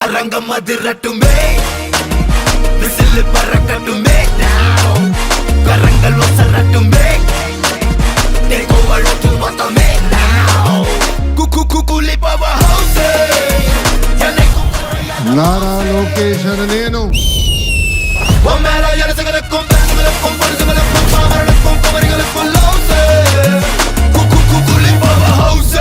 రంగం అదిరట్టుమే విసిల్ పరకట్టుమే కరంగల్ వసరట్టుమే టేకోవర్ టు వతమే కుకుకులి పవర్ హౌస్ నారా లోకేష్ అని నేను వమేర యనసగలకం తగలకం పరసగలకం పామరకం కవరిగలకం లౌస్ కుకుకులి పవర్ హౌస్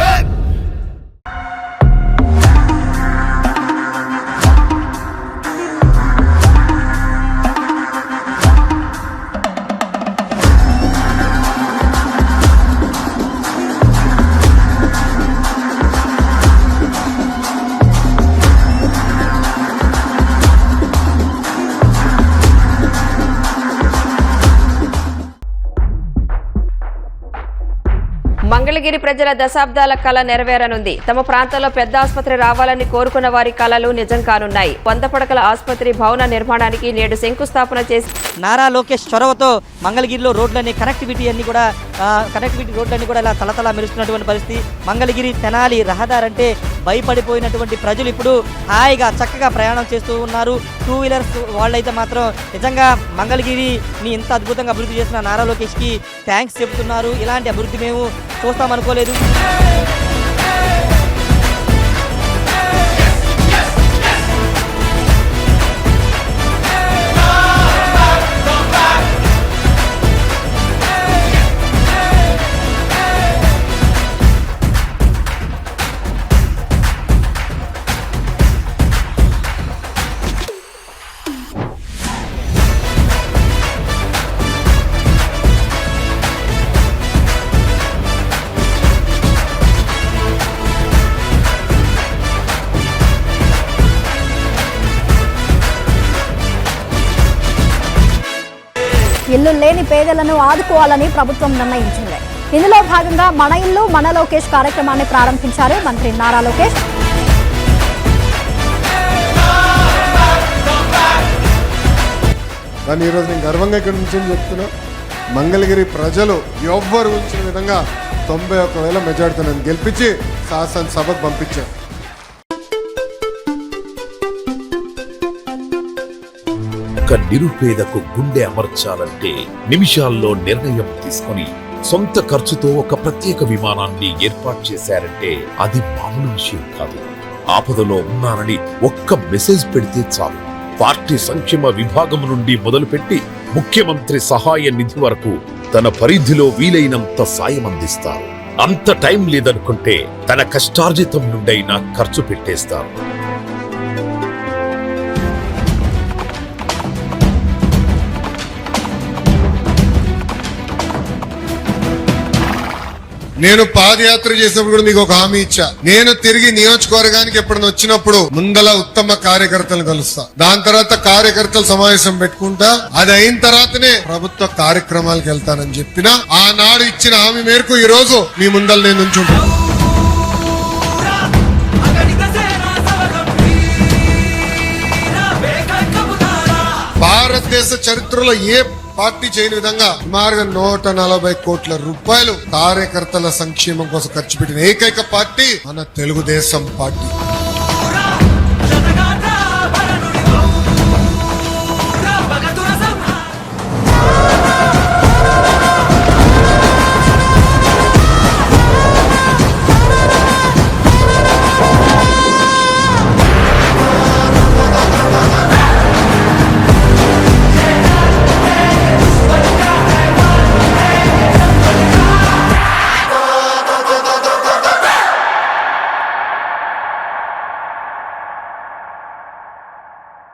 మంగళగిరి ప్రజల దశాబ్దాల కళ నెరవేరనుంది. తమ ప్రాంతంలో పెద్ద ఆసుపత్రి రావాలని కోరుకున్న వారి కళలు నిజం కానున్నాయి. 100 పడకల ఆసుపత్రి భవన నిర్మాణానికి నేడు శంకుస్థాపన చేసి నారా లోకేష్ చొరవతో మంగళగిరిలో రోడ్లన్నీ కనెక్టివిటీ రోడ్లన్నీ కూడా ఇలా తలతలా మెరుస్తున్నటువంటి పరిస్థితి. మంగళగిరి తెనాలి రహదారంటే భయపడిపోయినటువంటి ప్రజలు ఇప్పుడు హాయిగా చక్కగా ప్రయాణం చేస్తూ ఉన్నారు. 2 వీలర్స్ వాళ్ళైతే మాత్రం నిజంగా మంగళగిరిని ఇంత అద్భుతంగా అభివృద్ధి చేసిన నారా లోకేష్కి థ్యాంక్స్ చెబుతున్నారు. ఇలాంటి అభివృద్ధి మేము చూస్తామనుకోలేదు. ఇల్లు లేని పేదలను ఆదుకోవాలని ప్రభుత్వం నిర్ణయించింది. ఇందులో భాగంగా మన ఇల్లు మన లోకేష్ కార్యక్రమాన్ని ప్రారంభించారు మంత్రి నారా లోకేష్. కానీ ఈరోజు నేను గర్వంగా ఇక్కడ నుంచి చెప్తున్నా, మంగళగిరి ప్రజలు ఎవ్వరు ఉంచిన విధంగా 91,000 మెజార్టీతో నన్ను గెలిపించి శాసనసభకు పంపించారు. ఒక నిరుపేదకు గుండె అమర్చాలంటే నిమిషాల్లో నిర్ణయం తీసుకొని సొంత ఖర్చుతో ఒక ప్రత్యేక విమానాన్ని ఏర్పాటు చేశారంటే అది మామూలు విషయం కాదు. ఆపదలో ఉన్నానని ఒక్క మెసేజ్ పెడితే చాలు, పార్టీ సంక్షేమ విభాగం నుండి మొదలుపెట్టి ముఖ్యమంత్రి సహాయ నిధి వరకు తన పరిధిలో వీలైనంత సాయం అందిస్తారు. అంత టైం లేదనుకుంటే తన కష్టార్జితం నుండైనా ఖర్చు పెట్టేస్తారు. నేను పాదయాత్ర చేసినప్పుడు కూడా మీకు ఒక హామీ ఇచ్చా, నేను తిరిగి నియోజకవర్గానికి ఎప్పుడైనా వచ్చినప్పుడు ముందల ఉత్తమ కార్యకర్తలు కలుస్తా, దాని తర్వాత కార్యకర్తల సమావేశం పెట్టుకుంటా, అది అయిన తర్వాతనే ప్రభుత్వ కార్యక్రమాలకు వెళ్తానని చెప్పిన ఆనాడు ఇచ్చిన హామీ మేరకు ఈ రోజు మీ ముందల నేను ఉంచుంటా. భారతదేశ చరిత్రలో ఏ పార్టీ చేయని విధంగా సుమారుగా 140 కోట్ల రూపాయలు కార్యకర్తల సంక్షేమం కోసం ఖర్చు పెట్టిన ఏకైక పార్టీ మన తెలుగుదేశం పార్టీ.